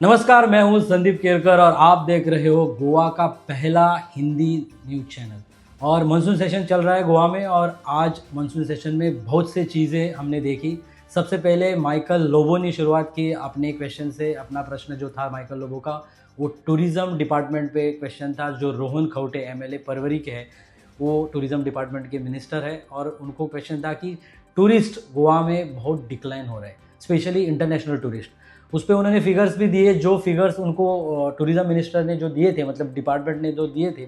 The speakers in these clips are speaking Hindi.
नमस्कार, मैं हूं संदीप केरकर और आप देख रहे हो गोवा का पहला हिंदी न्यूज चैनल। और मानसून सेशन चल रहा है गोवा में और आज मानसून सेशन में बहुत से चीज़ें हमने देखी। सबसे पहले माइकल लोबो ने शुरुआत की अपने क्वेश्चन से। अपना प्रश्न जो था माइकल लोबो का वो टूरिज़्म डिपार्टमेंट पे क्वेश्चन था। जो रोहन खौटे एमएलए परवरी के हैं, वो टूरिज़्म डिपार्टमेंट के मिनिस्टर है और उनको क्वेश्चन था कि टूरिस्ट गोवा में बहुत डिक्लाइन हो रहे हैं, स्पेशली इंटरनेशनल टूरिस्ट। उस पर उन्होंने फिगर्स भी दिए। जो फिगर्स उनको टूरिज़्म मिनिस्टर ने जो दिए थे, मतलब डिपार्टमेंट ने जो दिए थे,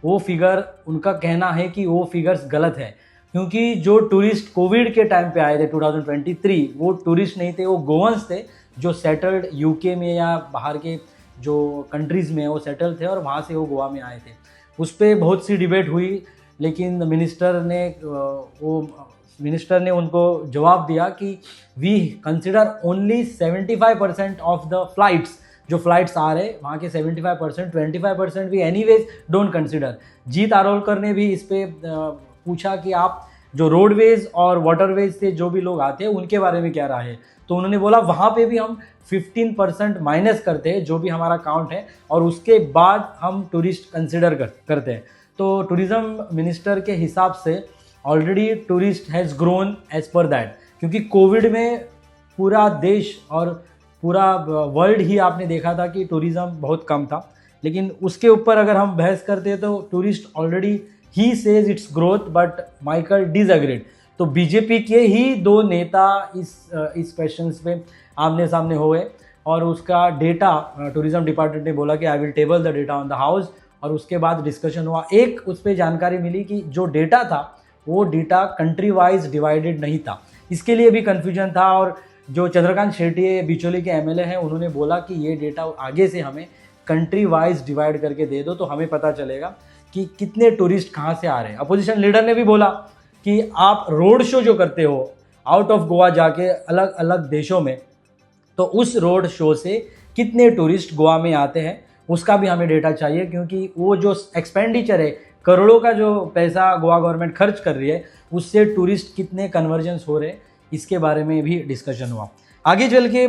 वो फिगर उनका कहना है कि वो फिगर्स गलत है, क्योंकि जो टूरिस्ट कोविड के टाइम पे आए थे 2023, वो टूरिस्ट नहीं थे, वो गोवंस थे जो सेटल्ड यूके में या बाहर के जो कंट्रीज़ में वो सेटल थे और वहाँ से वो गोवा में आए थे। उस पर बहुत सी डिबेट हुई, लेकिन मिनिस्टर ने उनको जवाब दिया कि we consider only 75% of the flights. जो फ्लाइट्स आ रहे वहाँ के 75%, 25% भी anyways don't consider. Jeet Arolkar ने भी इस पे पूछा कि आप जो रोडवेज और वाटरवेज से जो भी लोग आते हैं उनके बारे में क्या राय है। तो उन्होंने बोला वहाँ पे भी हम 15% माइनस करते हैं, जो भी हमारा काउंट है, और उसके बाद हम टूरिस्ट कंसिडर करते हैं। तो टूरिज़्म मिनिस्टर के हिसाब से already tourist has grown as per that, क्योंकि कोविड में पूरा देश और पूरा वर्ल्ड ही आपने देखा था कि टूरिज़्म बहुत कम था। लेकिन उसके ऊपर अगर हम बहस करते हैं तो tourist already he says it's growth, but Michael disagreed. तो बीजेपी के ही दो नेता इस क्वेश्चंस पे आमने सामने हुए और उसका डेटा टूरिज़्म डिपार्टमेंट ने बोला कि I will table the data on the house, और उसके बाद डिस्कशन हुआ। एक उस पर जानकारी मिली कि जो डेटा था वो डेटा कंट्री वाइज डिवाइडेड नहीं था, इसके लिए भी कन्फ्यूजन था। और जो चंद्रकांत शेट्टी बिचौली के एमएलए हैं, उन्होंने बोला कि ये डेटा आगे से हमें कंट्री वाइज डिवाइड करके दे दो, तो हमें पता चलेगा कि कितने टूरिस्ट कहाँ से आ रहे हैं। अपोजिशन लीडर ने भी बोला कि आप रोड शो जो करते हो आउट ऑफ गोवा जाके अलग अलग देशों में, तो उस रोड शो से कितने टूरिस्ट गोवा में आते हैं उसका भी हमें डेटा चाहिए, क्योंकि वो जो एक्सपेंडिचर है, करोड़ों का जो पैसा गोवा गवर्नमेंट खर्च कर रही है, उससे टूरिस्ट कितने कन्वर्जन्स हो रहे हैं, इसके बारे में भी डिस्कशन हुआ। आगे चल के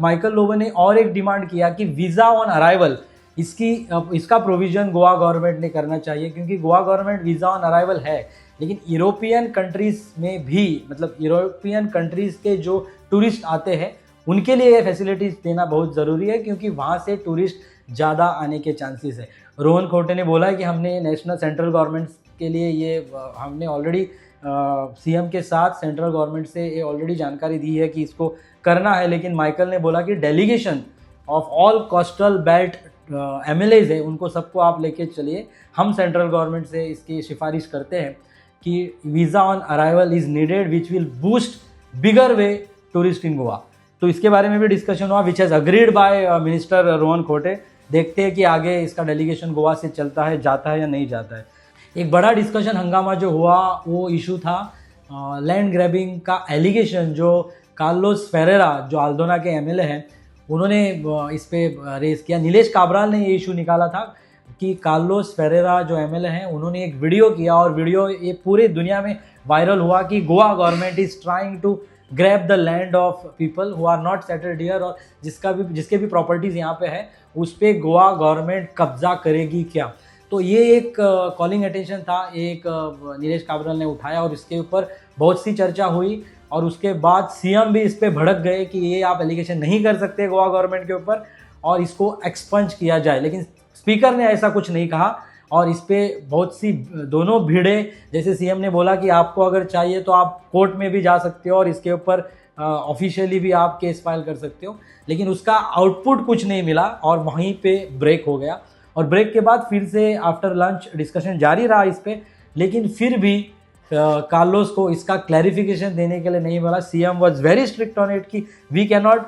माइकल लोबो ने और एक डिमांड किया कि वीज़ा ऑन अराइवल इसका प्रोविज़न गोवा गवर्नमेंट ने करना चाहिए, क्योंकि Goa government visa on arrival है, लेकिन यूरोपियन कंट्रीज़ में भी, मतलब यूरोपियन कंट्रीज़ के जो टूरिस्ट आते हैं उनके लिए ये फैसिलिटीज़ देना बहुत ज़रूरी है, क्योंकि वहाँ से टूरिस्ट ज़्यादा आने के चांसेस है। रोहन खौटे ने बोला है कि हमने नेशनल सेंट्रल गवर्नमेंट के लिए ये हमने ऑलरेडी सीएम के साथ सेंट्रल गवर्नमेंट से ये ऑलरेडी जानकारी दी है कि इसको करना है। लेकिन माइकल ने बोला कि delegation of all coastal belt MLAs है, उनको सबको आप लेके चलिए। हम सेंट्रल गवर्नमेंट से इसकी सिफारिश करते हैं कि visa on arrival is needed which will boost bigger way tourist in Goa. तो इसके बारे में भी डिस्कशन हुआ, which has agreed by minister Rohan Khaunte. देखते हैं कि आगे इसका डेलीगेशन गोवा से चलता है, जाता है या नहीं जाता है। एक बड़ा डिस्कशन हंगामा जो हुआ वो इशू था लैंड ग्रैबिंग का एलिगेशन, जो कार्लोस फेरेरा जो अल्दोना के एमएलए हैं, उन्होंने इस पे रेस किया। नीलेश काब्राल ने ये इशू निकाला था कि कार्लोस फेरेरा जो एमएलए हैं, उन्होंने एक वीडियो किया और वीडियो ये पूरी दुनिया में वायरल हुआ कि Goa government is trying to grab the land of people who are not settled here, और जिसके भी प्रॉपर्टीज़ यहाँ पे है उस पर गोवा गवर्नमेंट कब्जा करेगी क्या। तो ये एक कॉलिंग अटेंशन था, एक नीलेश काब्राल ने उठाया और इसके ऊपर बहुत सी चर्चा हुई। और उसके बाद सीएम भी इस पर भड़क गए कि ये आप एलिगेशन नहीं कर सकते गोवा गवर्नमेंट के ऊपर और इसको एक्सपंज किया जाए। लेकिन स्पीकर ने ऐसा कुछ नहीं कहा और इस पर बहुत सी दोनों भिड़े, जैसे सीएम ने बोला कि आपको अगर चाहिए तो आप कोर्ट में भी जा सकते हो और इसके ऊपर ऑफिशियली भी आप केस फाइल कर सकते हो, लेकिन उसका आउटपुट कुछ नहीं मिला और वहीं पे ब्रेक हो गया। और ब्रेक के बाद फिर से आफ्टर लंच डिस्कशन जारी रहा इस पर, लेकिन फिर भी कार्लोस को इसका क्लैरिफिकेशन देने के लिए नहीं मिला। CM was very strict on it कि we cannot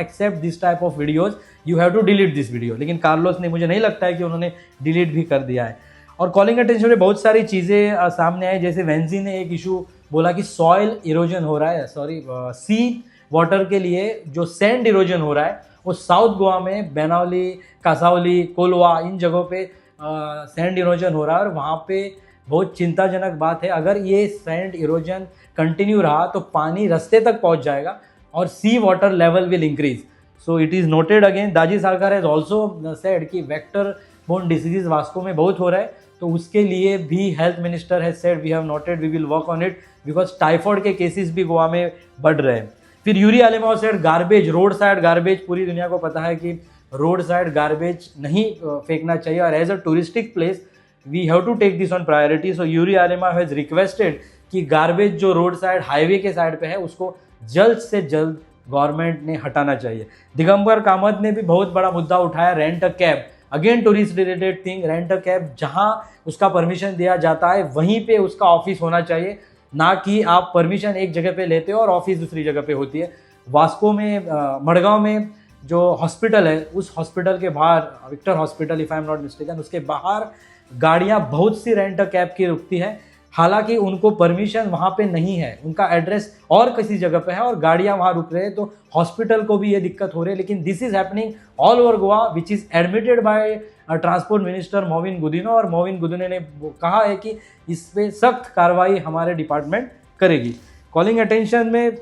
accept this type of videos, you have to delete this video. लेकिन कार्लोस ने, मुझे नहीं लगता है कि उन्होंने डिलीट भी कर दिया है। और कॉलिंग अटेंशन में बहुत सारी चीज़ें सामने आई, जैसे वेंजी ने एक इशू बोला कि सॉइल इरोजन हो रहा है, सी वाटर के लिए जो सैंड इरोजन हो रहा है वो साउथ गोवा में बेनावली, कासावली, कोलवा, इन जगहों पे सैंड इरोजन हो रहा है और वहाँ पे बहुत चिंताजनक बात है। अगर ये सैंड इरोजन कंटिन्यू रहा तो पानी रास्ते तक पहुँच जाएगा और sea water level will increase. So it is noted again. दाजी सरकार हैज़ ऑल्सो सेड कि वेक्टर बोर्न डिसीजेज वास्को में बहुत हो रहा है, तो उसके लिए भी health minister has said we have noted we will work on it, because typhoid के केसेस भी गोवा में बढ़ रहे हैं। फिर Yuri Alemao said garbage, road side garbage, पूरी दुनिया को पता है कि रोड साइड गार्बेज नहीं फेंकना चाहिए, और as a touristic place we have to take this on priority. So Yuri Alemao has requested कि गार्बेज जो रोड साइड हाईवे के साइड पे है उसको जल्द से जल्द गवर्नमेंट ने हटाना चाहिए। दिगंबर कामत ने भी बहुत बड़ा मुद्दा उठाया, rent a cab, again tourist related thing. Rent a cab, जहां उसका परमिशन दिया जाता है वहीं पे उसका ऑफिस होना चाहिए, ना कि आप परमिशन एक जगह पे लेते हो और ऑफिस दूसरी जगह पे होती है। वास्को में मड़गांव में जो हॉस्पिटल है, उस हॉस्पिटल के बाहर, Victor hospital if I am not mistaken, उसके बाहर गाड़ियां बहुत सी रेंट अ कैब की रुकती है, हालांकि उनको परमिशन वहाँ पे नहीं है, उनका एड्रेस और किसी जगह पे है और गाड़ियाँ वहाँ रुक रहे हैं, तो हॉस्पिटल को भी ये दिक्कत हो रही है। लेकिन this is happening all over Goa, which is admitted by transport minister Mauvin Godinho, और मोविन गुदिनो ने कहा है कि इस पर सख्त कार्रवाई हमारे डिपार्टमेंट करेगी। कॉलिंग अटेंशन में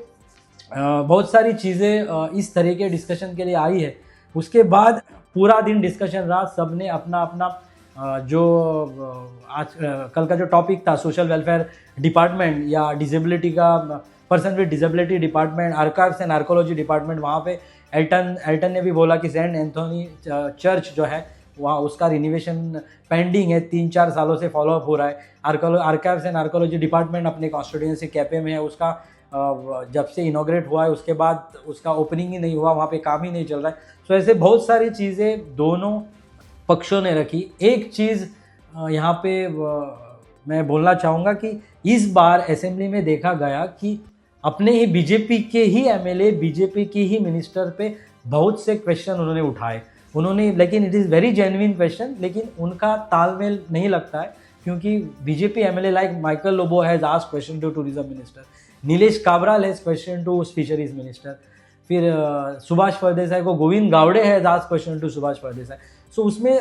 बहुत सारी चीज़ें इस तरह के डिस्कशन के लिए आई है। उसके बाद पूरा दिन डिस्कशन रहा, सब ने अपना अपना जो आज कल का जो टॉपिक था सोशल वेलफेयर डिपार्टमेंट या डिसेबिलिटी का person with disability department, archives and archaeology department, वहाँ पे एल्टन ने भी बोला कि सेंट एंथोनी चर्च जो है वहाँ उसका रिनोवेशन पेंडिंग है, 3-4 सालों से फॉलोअप हो रहा है। आर्काइव्स एंड आर्कोलॉजी डिपार्टमेंट अपने कॉन्स्टिट्यूएंसी कैफे में है, उसका जब से इनॉग्रेट हुआ है उसके बाद उसका ओपनिंग ही नहीं हुआ, वहाँ पे काम ही नहीं चल रहा है। सो ऐसे बहुत सारी चीज़ें दोनों पक्षों ने रखी। एक चीज़ यहाँ पे मैं बोलना चाहूँगा कि इस बार असेंबली में देखा गया कि अपने ही बीजेपी के ही एमएलए, बीजेपी के ही मिनिस्टर पे बहुत से क्वेश्चन उन्होंने उठाए, लेकिन it is very genuine question, लेकिन उनका तालमेल नहीं लगता है, क्योंकि BJP MLA like Michael Lobo has asked question to tourism minister, Nilesh Cabral has question to fisheries minister, फिर सुभाष फरदेसाई को Govind Gaude has asked question to Subhash Phaldesai. So उसमें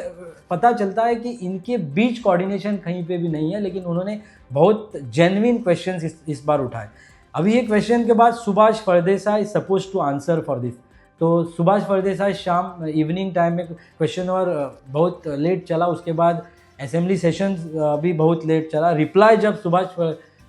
पता चलता है कि इनके बीच कोऑर्डिनेशन कहीं पे भी नहीं है, लेकिन उन्होंने बहुत जेन्युइन क्वेश्चंस इस बार उठाए। अभी ये क्वेश्चन के बाद Subhash Phaldesai suppose to answer for this, तो सुभाष फरदेसाई शाम इवनिंग टाइम में क्वेश्चन और बहुत लेट चला, उसके बाद असेंबली सेशन भी बहुत लेट चला। रिप्लाई जब सुभाष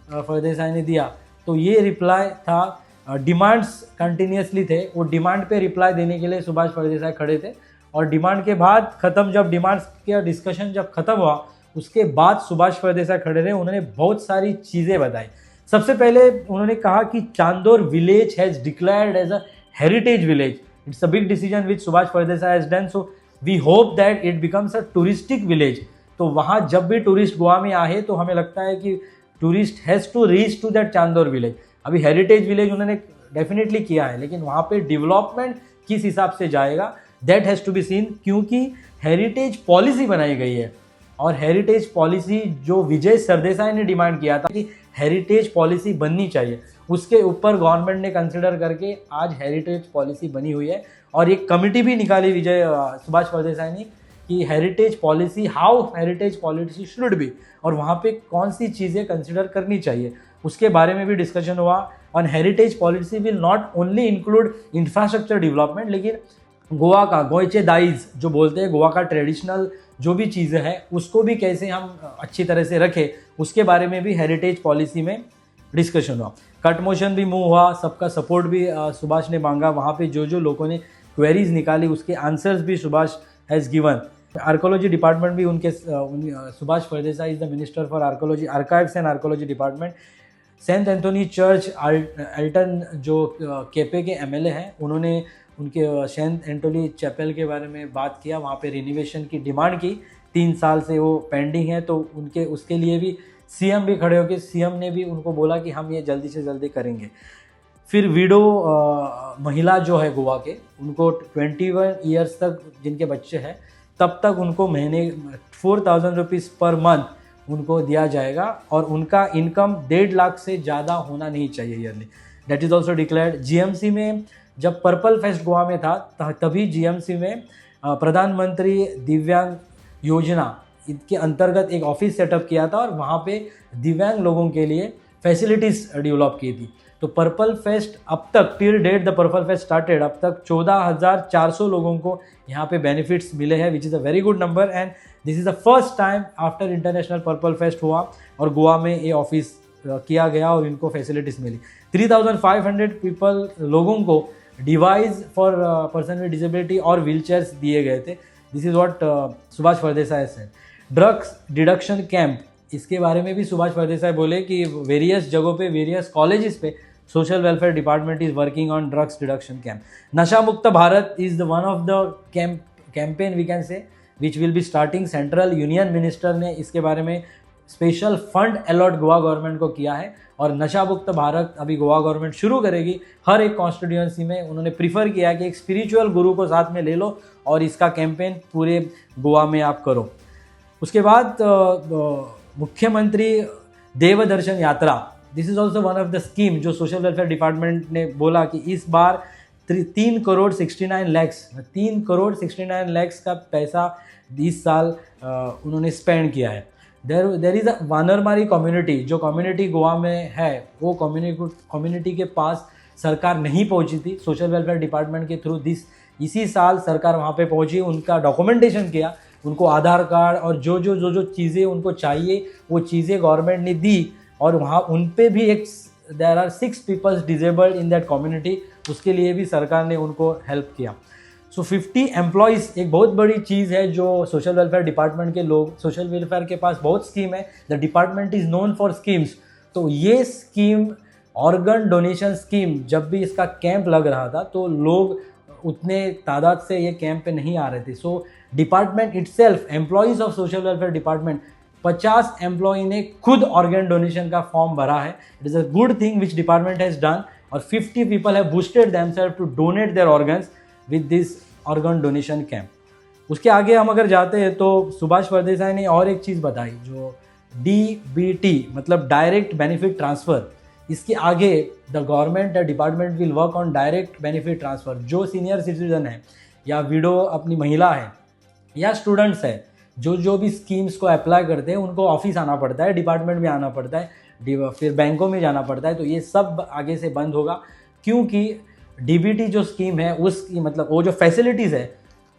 फरदेसाई ने दिया तो ये रिप्लाई था, डिमांड्स कंटिन्यूसली थे, वो डिमांड पे रिप्लाई देने के लिए सुभाष फरदेसाई खड़े थे, और डिमांड के बाद ख़त्म, जब डिमांड्स का डिस्कशन जब ख़त्म हुआ उसके बाद सुभाष फरदेसाई खड़े रहे, उन्होंने बहुत सारी चीज़ें बताई। सबसे पहले उन्होंने कहा कि Chandor village has declared as a heritage village, it's a big decision which Subhash Phaldesai has done, so we hope that it becomes a touristic village. तो वहाँ जब भी टूरिस्ट गोवा में आए तो हमें लगता है कि tourist has to reach to that Chandor village. अभी हेरिटेज विलेज उन्होंने डेफिनेटली किया है, लेकिन वहाँ पे डेवलपमेंट किस हिसाब से जाएगा that has to be seen, क्योंकि हेरिटेज पॉलिसी बनाई गई है, और हेरिटेज पॉलिसी जो विजय सरदेसाई ने डिमांड किया था कि हेरिटेज पॉलिसी बननी चाहिए, उसके ऊपर गवर्नमेंट ने कंसिडर करके आज हेरिटेज पॉलिसी बनी हुई है, और एक कमिटी भी निकाली सुभाष फरदेसाई ने कि heritage policy, how heritage policy should be, और वहाँ पे कौन सी चीज़ें कंसिडर करनी चाहिए, उसके बारे में भी डिस्कशन हुआ। On heritage policy will not only include infrastructure development, लेकिन गोवा का गोइचे दाइज जो बोलते हैं, गोवा का ट्रेडिशनल जो भी चीज़ें हैं उसको भी कैसे हम अच्छी तरह से रखें, उसके बारे में भी हेरिटेज पॉलिसी में डिस्कशन हुआ। कट मोशन भी मूव हुआ, सबका सपोर्ट भी सुभाष ने मांगा, वहाँ पे जो जो लोगों ने क्वेरीज निकाली उसके आंसर्स भी Subhash has given. Archaeology department भी उनके Subhash Phaldesai is the minister for archaeology, archives and archaeology department. Saint Anthony church, एल्टन जो केपे के एमएलए हैं, उन्होंने उनके सेंट एंटोनी चैपल के बारे में बात किया, वहाँ पे रिनोवेशन की डिमांड की, 3 साल से वो पेंडिंग है, तो उसके लिए भी सीएम भी खड़े होकर सीएम ने भी उनको बोला कि हम ये जल्दी से जल्दी करेंगे। फिर विडो महिला जो है गोवा के, उनको 21 ईयर्स तक जिनके बच्चे हैं तब तक उनको महीने 4,000 रुपीज़ पर मंथ उनको दिया जाएगा, और उनका इनकम 1.5 लाख से ज़्यादा होना नहीं चाहिए yearly, that is also declared. GMC में जब पर्पल फेस्ट गोवा में था तभी जीएमसी में प्रधानमंत्री दिव्यांग योजना इसके अंतर्गत एक ऑफिस सेटअप किया था, और वहाँ पे दिव्यांग लोगों के लिए फैसिलिटीज़ डेवलप की थी। तो पर्पल फेस्ट अब तक till date the purple fest started अब तक 14,400 लोगों को यहाँ पे बेनिफिट्स मिले हैं, which is a very good number. And this is the first time after international purple fest हुआ और गोवा में ये ऑफिस किया गया और इनको फैसिलिटीज़ मिली। 3,500 पीपल लोगों को device for person with disability और व्हील चेयर्स दिए गए थे। This is what Subhash Phaldesai said. Drugs deduction camp, इसके बारे में भी सुभाष फरदेसाई बोले कि वेरियस जगहों पे, वेरियस कॉलेजेस पे social welfare department is working on drugs deduction camp. नशा मुक्त Bharat is the one of the campaign we can say which will be starting. Central union minister ने इसके बारे में special fund allot Goa government को किया है और नशा मुक्त भारत अभी गोवा गवर्नमेंट शुरू करेगी। हर एक कॉन्स्टिट्यूएंसी में उन्होंने प्रीफर किया कि एक स्पिरिचुअल गुरु को साथ में ले लो और इसका कैंपेन पूरे गोवा में आप करो। उसके बाद मुख्यमंत्री देव दर्शन यात्रा, this is also one of the scheme जो सोशल वेलफेयर डिपार्टमेंट ने बोला कि इस बार 3 करोड़ 69 लाख का पैसा इस साल उन्होंने स्पेंड किया है। देर इज़ अ वानरमारी कम्युनिटी, जो कम्युनिटी गोवा में है वो कम्युनिटी के पास सरकार नहीं पहुंची थी। सोशल वेलफेयर डिपार्टमेंट के थ्रू इसी साल सरकार वहाँ पे पहुंची, उनका डॉक्यूमेंटेशन किया, उनको आधार कार्ड और जो चीज़ें उनको चाहिए वो चीज़ें गवर्नमेंट ने दी और वहाँ उन पे भी there are 6 peoples disabled in that community, उसके लिए भी सरकार ने उनको हेल्प किया। सो 50 एम्प्लॉयज़ एक बहुत बड़ी चीज़ है जो सोशल वेलफेयर डिपार्टमेंट के लोग, सोशल वेलफेयर के पास बहुत स्कीम है, the department is known for schemes. तो ये स्कीम ऑर्गन डोनेशन स्कीम, जब भी इसका कैंप लग रहा था तो लोग उतने तादाद से ये कैंप पे नहीं आ रहे थे। So department itself, employees of social welfare department 50 employ ने खुद ऑर्गन डोनेशन का फॉर्म भरा है। It is a good thing which department has done और 50 people have boosted themselves to donate their organs with this organ donation camp. उसके आगे हम अगर जाते हैं तो सुभाष फरदेसाई ने और एक चीज़ बताई जो DBT मतलब डायरेक्ट बेनिफिट ट्रांसफ़र। इसके आगे the government department will work on direct benefit transfer. जो सीनियर सिटीजन है या विडो अपनी महिला है या स्टूडेंट्स है, जो भी स्कीम्स को अप्लाई करते हैं उनको ऑफिस आना पड़ता है, डिपार्टमेंट में आना पड़ता है, फिर बैंकों में जाना पड़ता है। तो ये सब आगे से बंद होगा क्योंकि DBT जो स्कीम है उसकी मतलब वो जो फैसिलिटीज़ है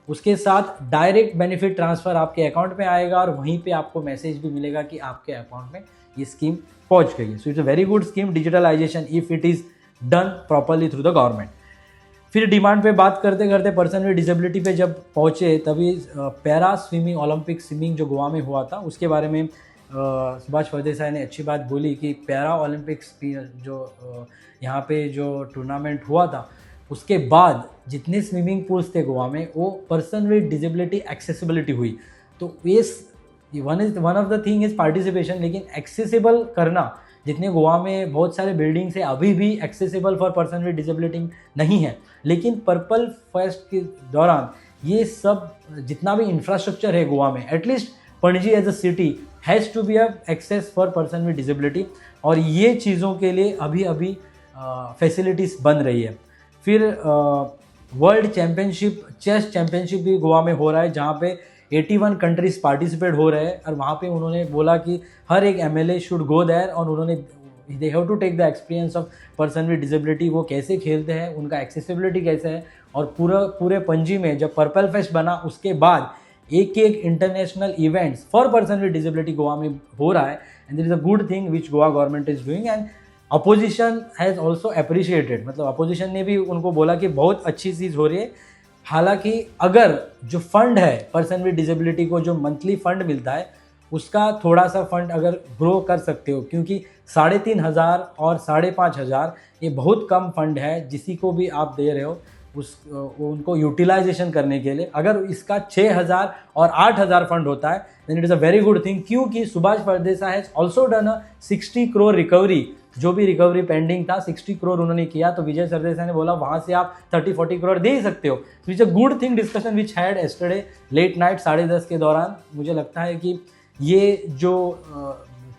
उसके साथ डायरेक्ट बेनिफिट ट्रांसफ़र आपके अकाउंट में आएगा और वहीं पे आपको मैसेज भी मिलेगा कि आपके अकाउंट में ये स्कीम पहुंच गई है। So it's a very good scheme, digitalization if it is done properly through the government. फिर डिमांड पे बात करते करते पर्सन विद डिसेबिलिटी पे जब पहुँचे तभी पैरा स्विमिंग, ओलंपिक स्विमिंग जो गोवा में हुआ था उसके बारे में सुभाष फरदेसाई ने अच्छी बात बोली कि पैरा ओलंपिक्स जो यहाँ पे जो टूर्नामेंट हुआ था उसके बाद जितने स्विमिंग पूल्स थे गोवा में वो पर्सन विद डिसेबिलिटी एक्सेसिबिलिटी हुई। तो ये one of the thing is participation, लेकिन एक्सेसिबल करना, जितने गोवा में बहुत सारे बिल्डिंग्स है अभी भी accessible for person with disability नहीं है, लेकिन पर्पल फेस्ट के दौरान ये सब जितना भी इंफ्रास्ट्रक्चर है गोवा में, at least Panaji as a city has to be access for person with disability और ये चीज़ों के लिए अभी फैसिलिटीज़ बन रही है। फिर वर्ल्ड चैम्पियनशिप, चेस चैम्पियनशिप भी गोवा में हो रहा है जहाँ पे 81 कंट्रीज़ पार्टिसिपेट हो रहे हैं और वहाँ पे उन्होंने बोला कि हर एक MLA शुड गो देयर और उन्होंने they have to take the experience of person with disability, वो कैसे खेलते हैं, उनका एक्सेसिबिलिटी कैसे है। और पूरे पणजी में जब पर्पल फेस्ट बना उसके बाद एक international events for person with disability Goa में हो रहा है and this is a good thing which Goa government is doing and opposition has also appreciated. मतलब अपोजिशन ने भी उनको बोला कि बहुत अच्छी चीज़ हो रही है। हालांकि अगर जो फंड है पर्सन विद डिसेबिलिटी को जो मंथली फंड मिलता है उसका थोड़ा सा फंड अगर ग्रो कर सकते हो, क्योंकि 3,500 और 5,500 ये बहुत कम फंड है जिसी को भी आप दे रहे हो उनको यूटिलाइजेशन करने के लिए। अगर इसका 6,000 और 8,000 फंड होता है then it is a very good thing, क्योंकि Subhash Phaldesai has also done a 60 crore recovery. जो भी रिकवरी पेंडिंग था 60 करोड़ उन्होंने किया, तो विजय सरदेसाई ने बोला वहाँ से आप 30-40 करोड़ दे ही सकते हो। तो it's a good thing discussion which had yesterday late night 10:30 के दौरान। मुझे लगता है कि ये जो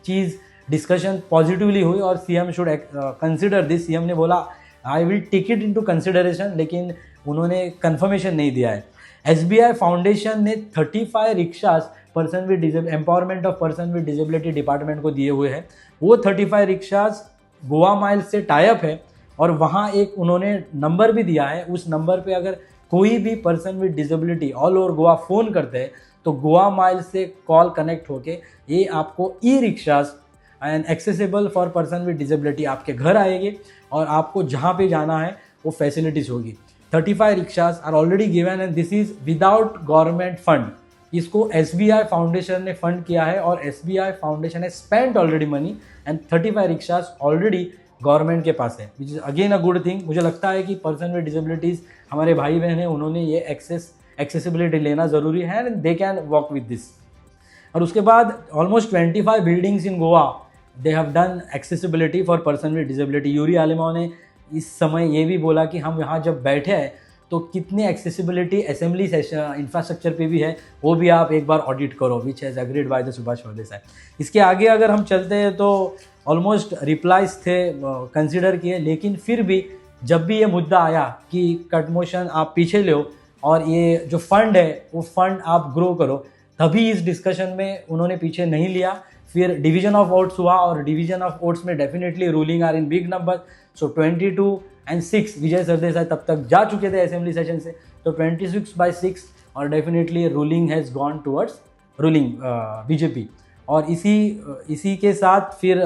चीज़ डिस्कशन पॉजिटिवली हुई और CM should consider this. CM ने बोला I will take it into consideration, लेकिन उन्होंने कंफर्मेशन नहीं दिया है। SBI फाउंडेशन ने 35 rickshaws person with empowerment of person with disability department को दिए हुए हैं। वो 35 रिक्शाज गोवा माइल्स से टाई अप है और वहाँ एक उन्होंने नंबर भी दिया है। उस नंबर पे अगर कोई भी person with disability all over Goa phone करते हैं तो गोवा माइल्स से कॉल कनेक्ट होके ये आपको e rickshaws and accessible for person with disability आपके घर आएंगे और आपको जहाँ पे जाना है वो फैसिलिटीज़ होगी। 35 rickshaws are already given and this is without government fund. इसको SBI फाउंडेशन ने फंड किया है और SBI फाउंडेशन है spent already money and 35 rickshaws already government के पास है, which is again a good thing. मुझे लगता है कि पर्सन विद डिसेबिलिटीज़ हमारे भाई बहन हैं, उन्होंने ये एक्सेसिबिलिटी लेना ज़रूरी है and they can walk with this. और उसके बाद almost 25 buildings in Goa they have done accessibility for person with disability. Yuri Alemao ने इस समय ये भी बोला कि हम यहाँ जब बैठे हैं तो कितने एक्सेसिबिलिटी असेंबली इंफ्रास्ट्रक्चर पे भी है, वो भी आप एक बार ऑडिट करो, which has agreed by the Subhash Phaldesai. इसके आगे अगर हम चलते हैं तो ऑलमोस्ट रिप्लाइज थे कंसिडर किए, लेकिन फिर भी जब भी ये मुद्दा आया कि कट मोशन आप पीछे लो और ये जो फंड है वो फंड आप ग्रो करो, तभी इस डिस्कशन में उन्होंने पीछे नहीं लिया। फिर डिवीजन ऑफ वोट्स हुआ और डिवीजन ऑफ वोट्स में definitely ruling are in big number. So 22 and 6 Vijay Sardesai तब तक जा चुके थे असेंबली सेशन से, तो 26/6 और definitely ruling has gone towards ruling BJP. और इसी के साथ फिर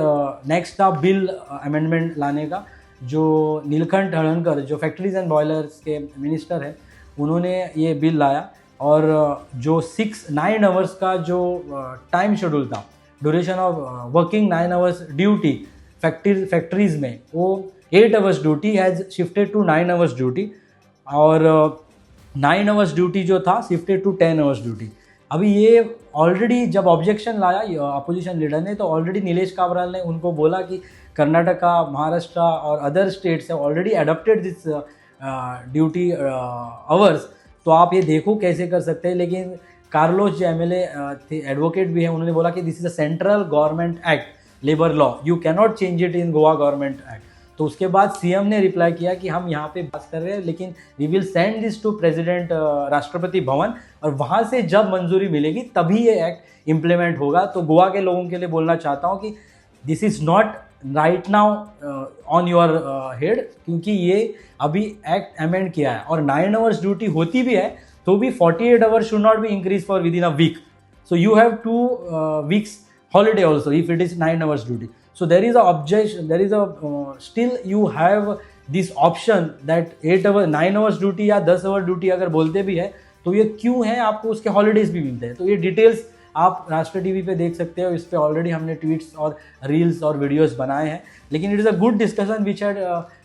नेक्स्ट था बिल अमेंडमेंट लाने का, जो नीलकंठ हड़नकर जो फैक्ट्रीज एंड बॉयलर्स के मिनिस्टर हैं उन्होंने ये बिल लाया। और जो 9 आवर्स का जो टाइम शेड्यूल था, duration of working 9 hours duty factories में, वो 8 hours duty has shifted to 9 hours duty और 9 आवर्स ड्यूटी जो था शिफ्टेड टू 10 आवर्स ड्यूटी। अभी ये ऑलरेडी जब ऑब्जेक्शन लाया अपोजिशन लीडर ने तो ऑलरेडी नीलेश काब्राल ने उनको बोला कि कर्नाटका, महाराष्ट्र और other states have already adopted this duty hours, तो आप ये देखो कैसे कर सकते हैं। लेकिन कार्लोस जो MLA थे, एडवोकेट भी है, उन्होंने बोला कि this is a central government act labour law, you cannot change it in Goa government act. तो उसके बाद CM ने रिप्लाई किया कि हम यहाँ पे बात कर रहे हैं, लेकिन we will send this to president Rashtrapati Bhavan और वहाँ से जब मंजूरी मिलेगी तभी ये एक्ट इम्प्लीमेंट होगा। तो गोवा के लोगों के लिए बोलना चाहता हूँ कि this is not right now on your head, क्योंकि ये अभी एक्ट अमेंड किया है और 9 आवर्स ड्यूटी होती भी है तो भी 48 hours should not be increase for within a week. So you have 2 weeks holiday also if it is 9 hours duty. So there is a objection, there is a still you have this option that 9 hours duty या 10 hour duty अगर बोलते भी है तो ये क्यों है, आपको उसके हॉलीडेज भी मिलते हैं। तो ये डिटेल्स आप राष्ट्र टीवी पे देख सकते हो, इस पे ऑलरेडी हमने ट्वीट्स और रील्स और वीडियोस बनाए हैं। लेकिन it is a good discussion which had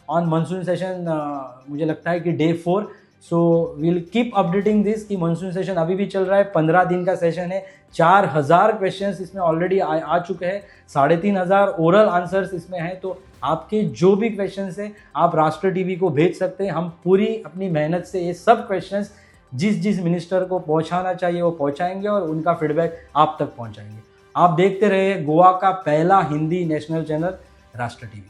on monsoon session, मुझे लगता है कि Day 4। So will keep updating this कि मानसून सेशन अभी भी चल रहा है, 15 दिन का सेशन है, 4000 क्वेश्चंस इसमें ऑलरेडी आ चुके हैं, 3500 ओरल आंसर्स इसमें हैं। तो आपके जो भी क्वेश्चंस हैं आप राष्ट्र टीवी को भेज सकते हैं। हम पूरी अपनी मेहनत से ये सब क्वेश्चंस जिस मिनिस्टर को पहुंचाना चाहिए वो पहुंचाएंगे और उनका फीडबैक आप तक पहुंचाएंगे। आप देखते रहिए गोवा का पहला हिंदी नेशनल चैनल राष्ट्र टीवी।